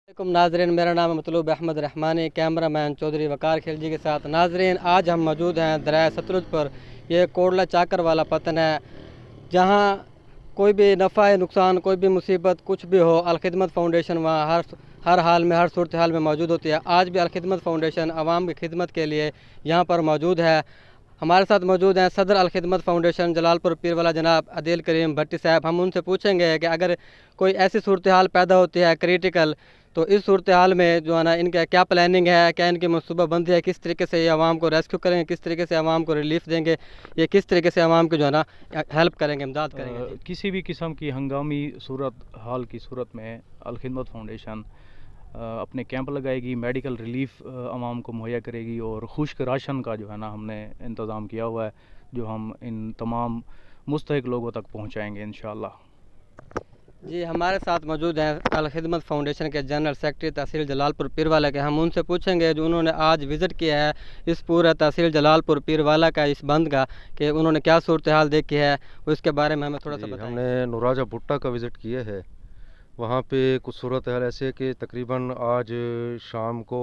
वालेकुम नाजरीन, मेरा नाम है मतलूब अहमद रहमानी, कैमरा मैन चौधरी वकार खिलजी के साथ। नाजरीन, आज हम मौजूद हैं दरिया सतलुज पर। यह कोटला चाकर वाला पतन है, जहाँ कोई भी नफ़ा नुकसान, कोई भी मुसीबत, कुछ भी हो, अलखिदमत फ़ाउंडेशन वहाँ हर हाल में, हर सूरत हाल में मौजूद होती है। आज भी अलखिदमत फ़ाउंडेशन आवाम की खिदमत के लिए यहाँ पर मौजूद है। हमारे साथ मौजूद हैं सदर अलखिदमत फ़ाउंडेशन जलालपुर पीरवाला जनाब अदील करीम भट्टी साहब। हम उनसे पूछेंगे कि अगर कोई ऐसी सूरत हाल पैदा होती है क्रिटिकल, तो इस सूरत हाल में जो है ना, इनका क्या प्लानिंग है, क्या इनकी मनसूबाबंदी है, किस तरीके से ये आवाम को रेस्क्यू करेंगे, किस तरीके से आवाम को रिलीफ देंगे, ये किस तरीके से आवाम को जो है ना हेल्प करेंगे, इमदाद करेंगे। किसी भी किस्म की हंगामी सूरत हाल की सूरत में अलखिदमत फ़ाउंडेशन अपने कैंप लगाएगी, मेडिकल रिलीफ आवाम को मुहैया करेगी और खुश्क राशन का जो है ना हमने इंतज़ाम किया हुआ है, जो हम इन तमाम मुस्तहिक लोगों तक पहुँचाएँगे इंशाअल्लाह। जी, हमारे साथ मौजूद हैं अलखिदमत फ़ाउंडेशन के जनरल सेक्रेटरी तहसील जलालपुर पीरवाला के। हम उनसे पूछेंगे जो उन्होंने आज विज़िट किया है इस पूरा तहसील जलालपुर पीरवाला का, इस बंद का, कि उन्होंने क्या सूरत हाल देखी है, उसके बारे में हमें थोड़ा सा बताएं। हमने नुराजा भुट्टा का विज़िट किया है। वहाँ पे कुछ सूरत हाल ऐसे कि तकरीबन आज शाम को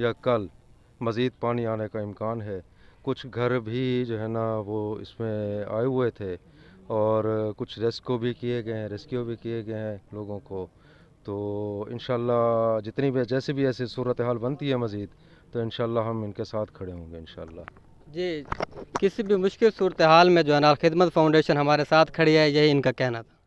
या कल मज़ीद पानी आने का इम्कान है। कुछ घर भी जो है ना वो इसमें आए हुए थे और कुछ रेस्क्यू भी किए गए हैं लोगों को। तो इंशाल्लाह जितनी भी जैसे भी ऐसी सूरत हाल बनती है मज़ीद, तो इंशाल्लाह हम इनके साथ खड़े होंगे इंशाल्लाह। जी, किसी भी मुश्किल सूरत हाल में जो है ना अलखिदमत फ़ाउंडेशन हमारे साथ खड़ी है, यही इनका कहना था।